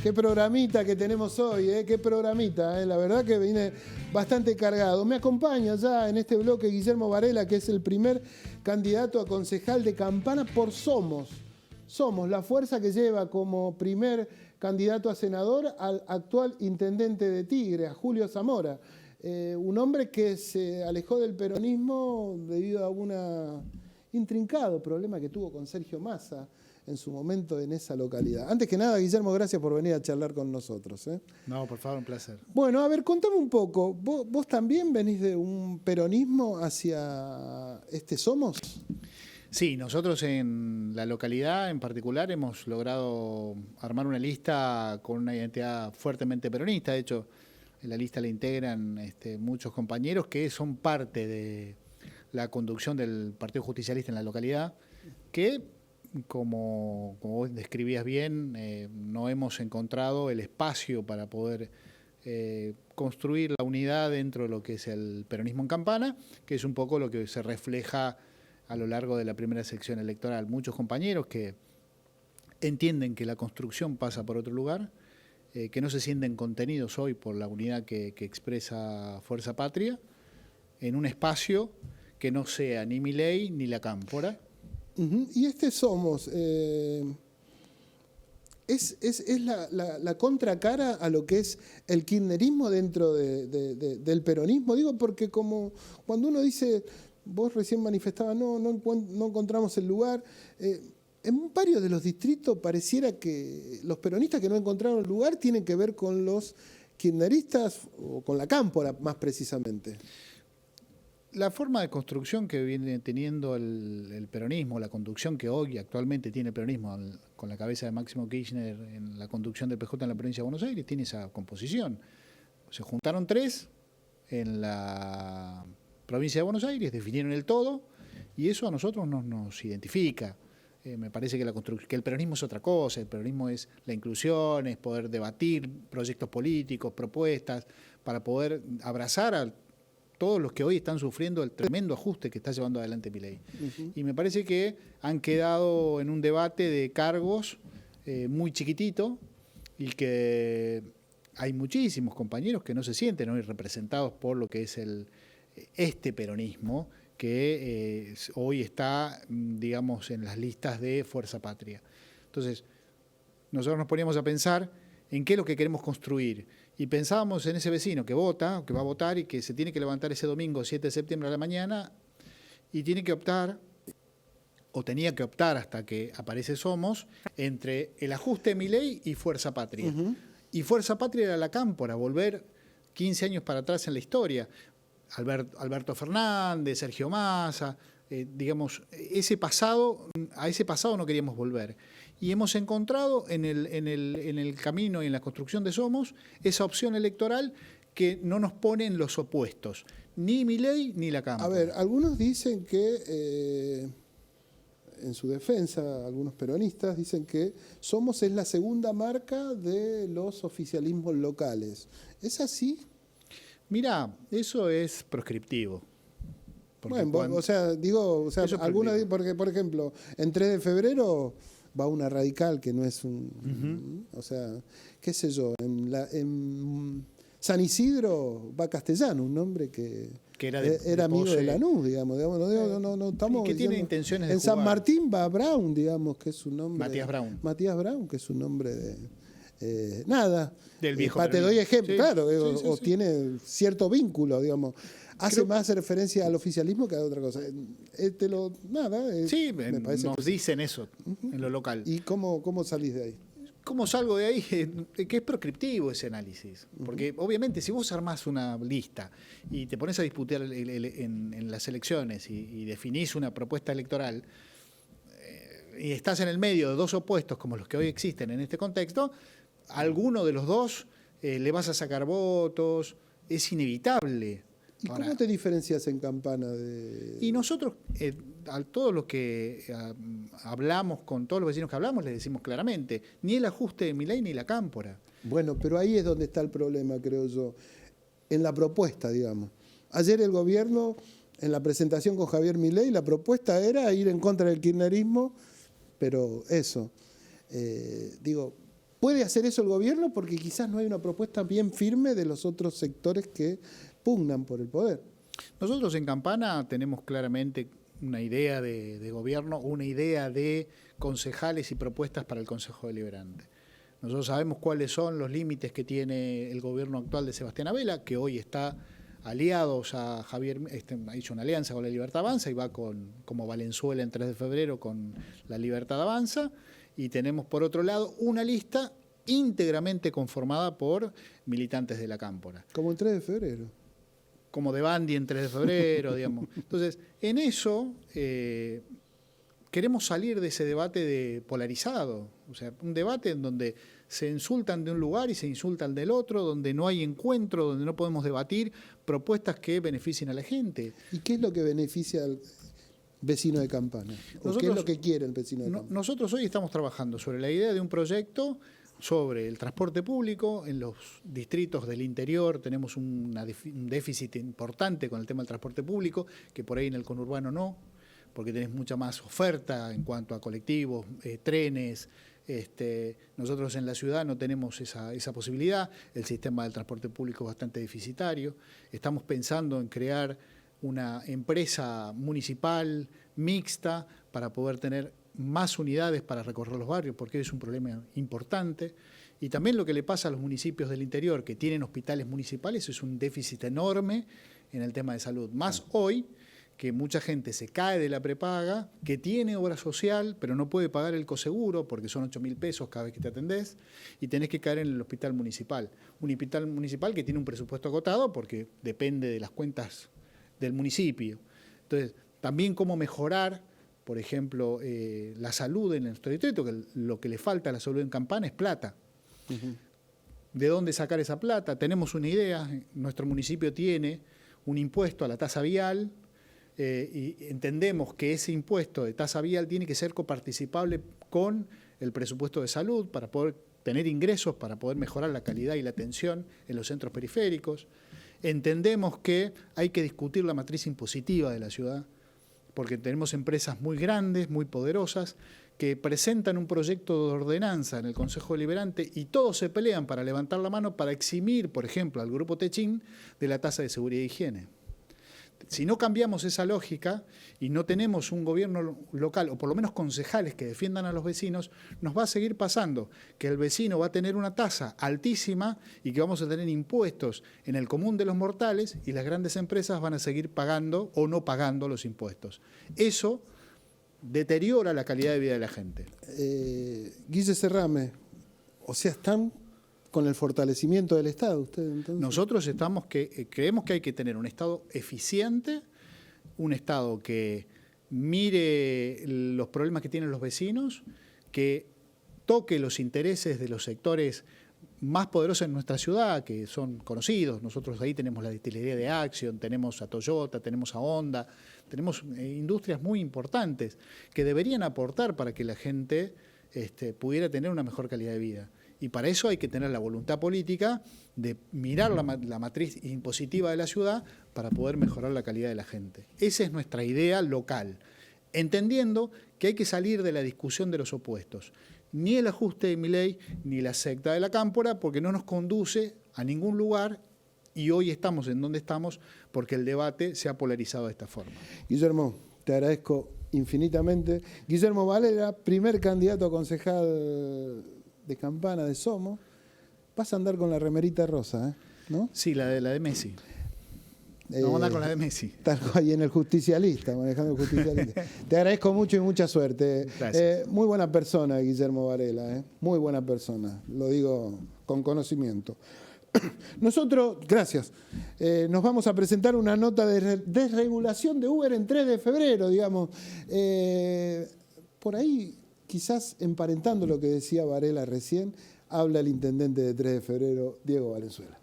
Qué programita que tenemos hoy, qué programita, la verdad que viene bastante cargado. Me acompaña ya en este bloque Guillermo Varela, que es el primer candidato a concejal de Campana por Somos. Somos, la fuerza que lleva como primer candidato a senador al actual intendente de Tigre, a Julio Zamora. Un hombre que se alejó del peronismo debido a un intrincado problema que tuvo con Sergio Massa en su momento en esa localidad. Antes que nada, Guillermo, gracias por venir a charlar con nosotros.
No, por favor, un placer.
Bueno, a ver, contame un poco. ¿Vos también venís de un peronismo hacia este Somos?
Sí, nosotros en la localidad en particular hemos logrado armar una lista con una identidad fuertemente peronista. De hecho, en la lista la integran muchos compañeros que son parte de la conducción del Partido Justicialista en la localidad, que como vos describías bien, no hemos encontrado el espacio para poder construir la unidad dentro de lo que es el peronismo en Campana, que es un poco lo que se refleja a lo largo de la primera sección electoral. Muchos compañeros que entienden que la construcción pasa por otro lugar, que no se sienten contenidos hoy por la unidad que expresa Fuerza Patria, en un espacio que no sea ni Milei ni la Cámpora.
Y este Somos, es la contracara a lo que es el kirchnerismo dentro del peronismo. Digo porque como cuando uno dice, vos recién manifestabas, no encontramos el lugar, en varios de los distritos pareciera que los peronistas que no encontraron el lugar tienen que ver con los kirchneristas o con la Cámpora más precisamente.
La forma de construcción que viene teniendo el peronismo, la conducción que hoy actualmente tiene el peronismo con la cabeza de Máximo Kirchner en la conducción del PJ en la provincia de Buenos Aires, tiene esa composición. Se juntaron 3 en la provincia de Buenos Aires, definieron el todo y eso a nosotros nos identifica. Me parece que el peronismo es otra cosa, el peronismo es la inclusión, es poder debatir proyectos políticos, propuestas, para poder abrazar a todos los que hoy están sufriendo el tremendo ajuste que está llevando adelante Milei. Y me parece que han quedado en un debate de cargos muy chiquitito y que hay muchísimos compañeros que no se sienten hoy representados por lo que es este peronismo que hoy está, digamos, en las listas de Fuerza Patria. Entonces, nosotros nos poníamos a pensar en qué es lo que queremos construir. Y pensábamos en ese vecino que vota, que va a votar y que se tiene que levantar ese domingo 7 de septiembre a la mañana y tiene que optar, o tenía que optar hasta que aparece Somos, entre el ajuste de Milei y Fuerza Patria. Y Fuerza Patria era la Cámpora, volver 15 años para atrás en la historia. Alberto Fernández, Sergio Massa, digamos, a ese pasado no queríamos volver. Y hemos encontrado en el camino y en la construcción de Somos esa opción electoral que no nos pone en los opuestos, ni Milei ni la Cámpora.
A ver, algunos dicen que, en su defensa, algunos peronistas dicen que Somos es la segunda marca de los oficialismos locales. ¿Es así?
Mirá, eso es proscriptivo.
Bueno, algunos, porque por ejemplo, en 3 de febrero va una radical que no es un... O sea, qué sé yo, en San Isidro va Castellano, un nombre que era amigo
Pose.
de Lanús, digamos. No estamos
que tiene
diciendo-
intenciones de
En San
jugar.
Martín va Brown, digamos, que es un nombre.
Matías Brown.
Matías Brown, que es un nombre nada.
Del viejo
Te doy
peronismo.
ejemplo,
Sí,
claro,
sí,
o
sí.
tiene cierto vínculo, digamos. Hace
Creo-
más referencia al oficialismo que a otra cosa.
Sí,
me parece.
nos dicen eso en lo local.
¿Y cómo salís de ahí?
¿Cómo salgo de ahí? Que es prescriptivo ese análisis. Porque obviamente si vos armás una lista y te pones a disputar en las elecciones y definís una propuesta electoral y estás en el medio de dos opuestos como los que hoy existen en este contexto, a alguno de los dos le vas a sacar votos, es inevitable.
¿Y
Ahora,
cómo te diferencias en Campana de...?
y nosotros, a todos los que hablamos, con todos los vecinos que hablamos, les decimos claramente, ni el ajuste de Milei ni la cámpora.
Bueno, pero ahí es donde está el problema, creo yo, en la propuesta, digamos. Ayer el gobierno, en la presentación con Javier Milei, la propuesta era ir en contra del kirchnerismo, pero eso, ¿puede hacer eso el gobierno? Porque quizás no hay una propuesta bien firme de los otros sectores que pugnan por el poder.
Nosotros en Campana tenemos claramente una idea de gobierno, una idea de concejales y propuestas para el Consejo Deliberante. Nosotros sabemos cuáles son los límites que tiene el gobierno actual de Sebastián Abela, que hoy está aliados a Javier, ha hecho una alianza con la Libertad Avanza y va como Valenzuela en 3 de febrero con la Libertad Avanza, y tenemos por otro lado una lista íntegramente conformada por militantes de la cámpora.
Como el 3 de febrero.
Como de Bandi en 3 de febrero, digamos. Entonces, en eso queremos salir de ese debate polarizado, o sea, un debate en donde se insultan de un lugar y se insultan del otro, donde no hay encuentro, donde no podemos debatir propuestas que beneficien a la gente.
¿Y qué es lo que beneficia al vecino de Campana? ¿O qué es lo que quiere el vecino de Campana?
Nosotros hoy estamos trabajando sobre la idea de un proyecto sobre el transporte público. En los distritos del interior tenemos un déficit importante con el tema del transporte público, que por ahí en el conurbano no, porque tenés mucha más oferta en cuanto a colectivos, trenes. Nosotros en la ciudad no tenemos esa posibilidad, el sistema del transporte público es bastante deficitario. Estamos pensando en crear una empresa municipal mixta para poder tener más unidades para recorrer los barrios, porque es un problema importante. Y también lo que le pasa a los municipios del interior que tienen hospitales municipales es un déficit enorme en el tema de salud. Más hoy que mucha gente se cae de la prepaga, que tiene obra social, pero no puede pagar el coseguro porque son 8.000 pesos cada vez que te atendés, y tenés que caer en el hospital municipal. Un hospital municipal que tiene un presupuesto agotado porque depende de las cuentas del municipio. Entonces, también cómo mejorar, por ejemplo, la salud en nuestro distrito, que lo que le falta a la salud en Campana es plata. ¿De dónde sacar esa plata? Tenemos una idea, nuestro municipio tiene un impuesto a la tasa vial, y entendemos que ese impuesto de tasa vial tiene que ser coparticipable con el presupuesto de salud para poder tener ingresos, para poder mejorar la calidad y la atención en los centros periféricos. Entendemos que hay que discutir la matriz impositiva de la ciudad, porque tenemos empresas muy grandes, muy poderosas, que presentan un proyecto de ordenanza en el Consejo Deliberante y todos se pelean para levantar la mano para eximir, por ejemplo, al Grupo Techín de la tasa de seguridad e higiene. Si no cambiamos esa lógica y no tenemos un gobierno local, o por lo menos concejales que defiendan a los vecinos, nos va a seguir pasando que el vecino va a tener una tasa altísima y que vamos a tener impuestos en el común de los mortales y las grandes empresas van a seguir pagando o no pagando los impuestos. Eso deteriora la calidad de vida de la gente.
Guille Serrame, o sea, están con el fortalecimiento del Estado ustedes entonces.
Nosotros creemos que hay que tener un Estado eficiente, un Estado que mire los problemas que tienen los vecinos, que toque los intereses de los sectores más poderosos en nuestra ciudad, que son conocidos. Nosotros ahí tenemos la destilería de Action, tenemos a Toyota, tenemos a Honda, tenemos industrias muy importantes que deberían aportar para que la gente pudiera tener una mejor calidad de vida. Y para eso hay que tener la voluntad política de mirar la matriz impositiva de la ciudad para poder mejorar la calidad de la gente. Esa es nuestra idea local, entendiendo que hay que salir de la discusión de los opuestos. Ni el ajuste de Milei ni la secta de la cámpora, porque no nos conduce a ningún lugar Y hoy estamos en donde estamos porque el debate se ha polarizado de esta forma.
Guillermo, te agradezco infinitamente. Guillermo Varela, primer candidato a concejal de Campana de Somos. Vas a andar con la remerita rosa, ¿no?
Sí, la de Messi. Vamos a andar con la de Messi.
Estás ahí en el justicialista, manejando el justicialista. Te agradezco mucho y mucha suerte.
Gracias.
Muy buena persona, Guillermo Varela, muy buena persona. Lo digo con conocimiento. Nosotros, gracias, nos vamos a presentar una nota de desregulación de Uber en 3 de febrero, digamos. Por ahí, quizás emparentando lo que decía Varela recién, habla el intendente de 3 de febrero, Diego Valenzuela.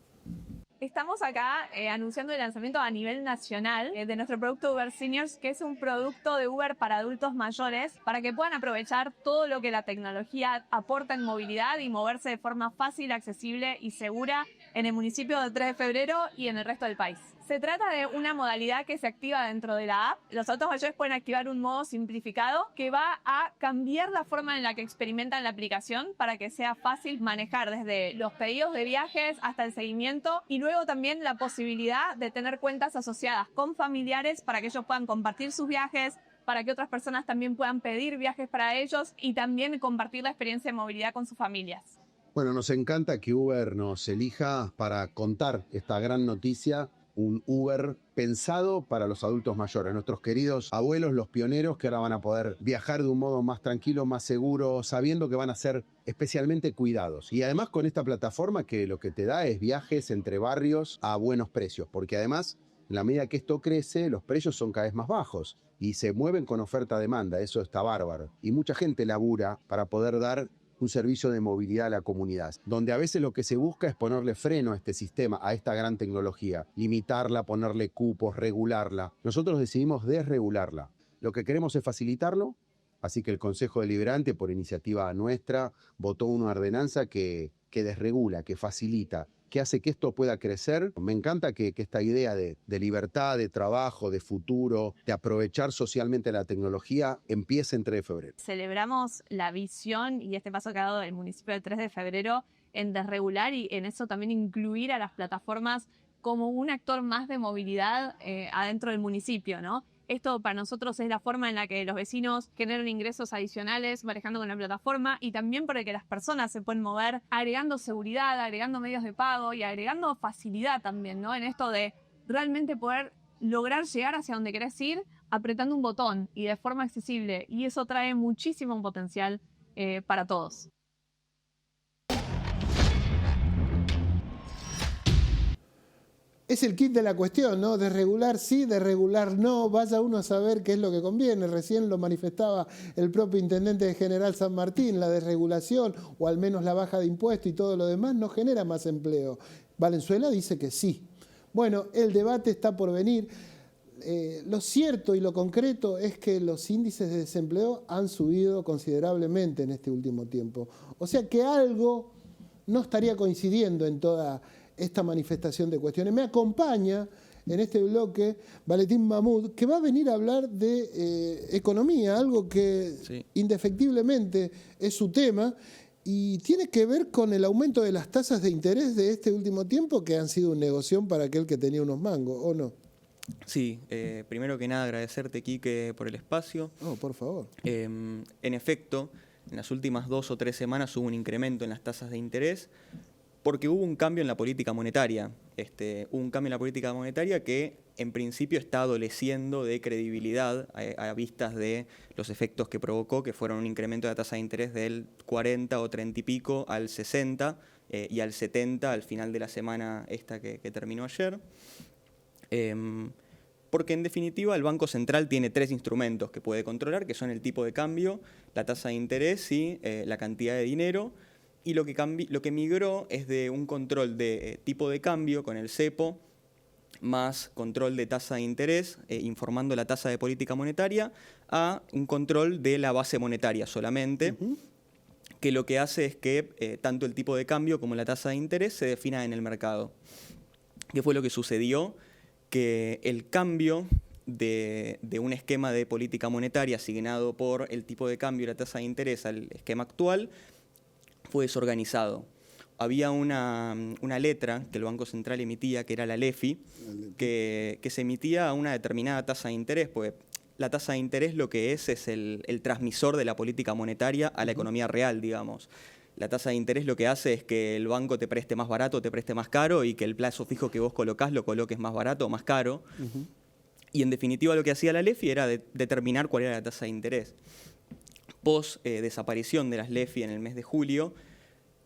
Estamos acá anunciando el lanzamiento a nivel nacional de nuestro producto Uber Seniors, que es un producto de Uber para adultos mayores, para que puedan aprovechar todo lo que la tecnología aporta en movilidad y moverse de forma fácil, accesible y segura en el municipio de 3 de febrero y en el resto del país. Se trata de una modalidad que se activa dentro de la app. Los adultos mayores pueden activar un modo simplificado que va a cambiar la forma en la que experimentan la aplicación para que sea fácil manejar desde los pedidos de viajes hasta el seguimiento y luego también la posibilidad de tener cuentas asociadas con familiares para que ellos puedan compartir sus viajes, para que otras personas también puedan pedir viajes para ellos y también compartir la experiencia de movilidad con sus familias.
Bueno, nos encanta que Uber nos elija para contar esta gran noticia. Un Uber pensado para los adultos mayores, nuestros queridos abuelos, los pioneros que ahora van a poder viajar de un modo más tranquilo, más seguro, sabiendo que van a ser especialmente cuidados. Y además con esta plataforma que lo que te da es viajes entre barrios a buenos precios, porque además, en la medida que esto crece, los precios son cada vez más bajos y se mueven con oferta-demanda, eso está bárbaro. Y mucha gente labura para poder dar un servicio de movilidad a la comunidad, donde a veces lo que se busca es ponerle freno a este sistema, a esta gran tecnología, limitarla, ponerle cupos, regularla. Nosotros decidimos desregularla. Lo que queremos es facilitarlo, así que el Consejo Deliberante, por iniciativa nuestra, votó una ordenanza que desregula, que facilita, que hace que esto pueda crecer. Me encanta que esta idea de libertad, de trabajo, de futuro, de aprovechar socialmente la tecnología, empiece en 3 de febrero.
Celebramos la visión y este paso que ha dado el municipio de 3 de febrero en desregular y en eso también incluir a las plataformas como un actor más de movilidad adentro del municipio, ¿no? Esto para nosotros es la forma en la que los vecinos generan ingresos adicionales manejando con la plataforma y también para que las personas se pueden mover agregando seguridad, agregando medios de pago y agregando facilidad también, ¿no? En esto de realmente poder lograr llegar hacia donde querés ir apretando un botón y de forma accesible. Y eso trae muchísimo potencial para todos.
Es el kit de la cuestión, ¿no? Desregular sí, desregular no, vaya uno a saber qué es lo que conviene. Recién lo manifestaba el propio intendente de General San Martín, la desregulación o al menos la baja de impuestos y todo lo demás no genera más empleo. Valenzuela dice que sí. Bueno, el debate está por venir. Lo cierto y lo concreto es que los índices de desempleo han subido considerablemente en este último tiempo. O sea que algo no estaría coincidiendo en toda esta manifestación de cuestiones. Me acompaña en este bloque Valentín Mahmoud, que va a venir a hablar de economía, algo que indefectiblemente es su tema y tiene que ver con el aumento de las tasas de interés de este último tiempo que han sido un negocio para aquel que tenía unos mangos, ¿o no?
Sí, primero que nada agradecerte, Quique, por el espacio.
Oh, por favor.
En efecto, en las últimas 2 o 3 semanas hubo un incremento en las tasas de interés porque hubo un cambio en la política monetaria. Hubo un cambio en la política monetaria que en principio está adoleciendo de credibilidad a vistas de los efectos que provocó, que fueron un incremento de la tasa de interés del 40 o 30 y pico al 60 y al 70 al final de la semana esta que terminó ayer. Porque en definitiva el Banco Central tiene 3 instrumentos que puede controlar, que son el tipo de cambio, la tasa de interés y la cantidad de dinero. Y lo que migró es de un control de tipo de cambio con el cepo, más control de tasa de interés, informando la tasa de política monetaria, a un control de la base monetaria solamente, que lo que hace es que tanto el tipo de cambio como la tasa de interés se definan en el mercado. ¿Qué fue lo que sucedió? Que el cambio de un esquema de política monetaria asignado por el tipo de cambio y la tasa de interés al esquema actual fue desorganizado. había una letra que el Banco Central emitía, que era la LEFI, que se emitía a una determinada tasa de interés, pues la tasa de interés lo que es el transmisor de la política monetaria a la economía real, digamos. La tasa de interés lo que hace es que el banco te preste más barato o te preste más caro y que el plazo fijo que vos colocás lo coloques más barato o más caro. Y en definitiva lo que hacía la LEFI era determinar cuál era la tasa de interés. Post desaparición de las LEFI en el mes de julio,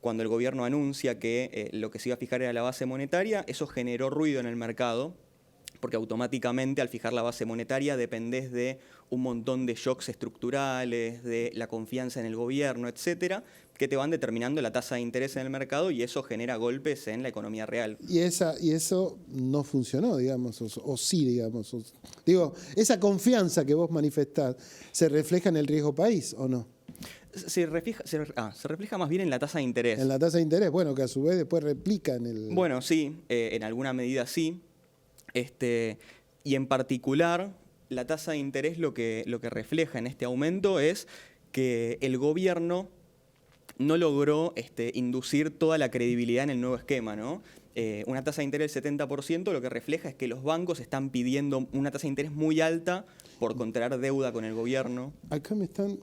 cuando el gobierno anuncia que lo que se iba a fijar era la base monetaria, eso generó ruido en el mercado, porque automáticamente al fijar la base monetaria dependés de un montón de shocks estructurales, de la confianza en el gobierno, etcétera, que te van determinando la tasa de interés en el mercado y eso genera golpes en la economía real.
Y eso no funcionó, digamos, o sí, digamos. Digo, esa confianza que vos manifestás, ¿se refleja en el riesgo país o no?
Se refleja más bien en la tasa de interés.
En la tasa de interés, bueno, que a su vez después replica en el...
Bueno, sí, en alguna medida sí. Y en particular, la tasa de interés lo que refleja en este aumento es que el gobierno no logró inducir toda la credibilidad en el nuevo esquema, ¿no? Una tasa de interés del 70% lo que refleja es que los bancos están pidiendo una tasa de interés muy alta por contraer deuda con el gobierno.
Acá me están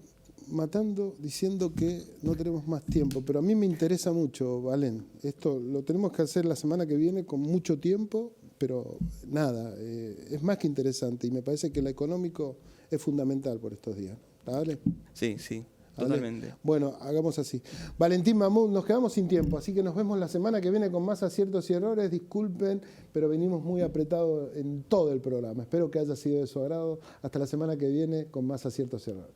matando diciendo que no tenemos más tiempo, pero a mí me interesa mucho, Valen. Esto lo tenemos que hacer la semana que viene con mucho tiempo, pero nada, es más que interesante y me parece que lo económico es fundamental por estos días. ¿Vale?
Sí, totalmente.
Bueno, hagamos así. Valentín Mahmoud, nos quedamos sin tiempo, así que nos vemos la semana que viene con más aciertos y errores. Disculpen, pero venimos muy apretados en todo el programa. Espero que haya sido de su agrado. Hasta la semana que viene con más aciertos y errores.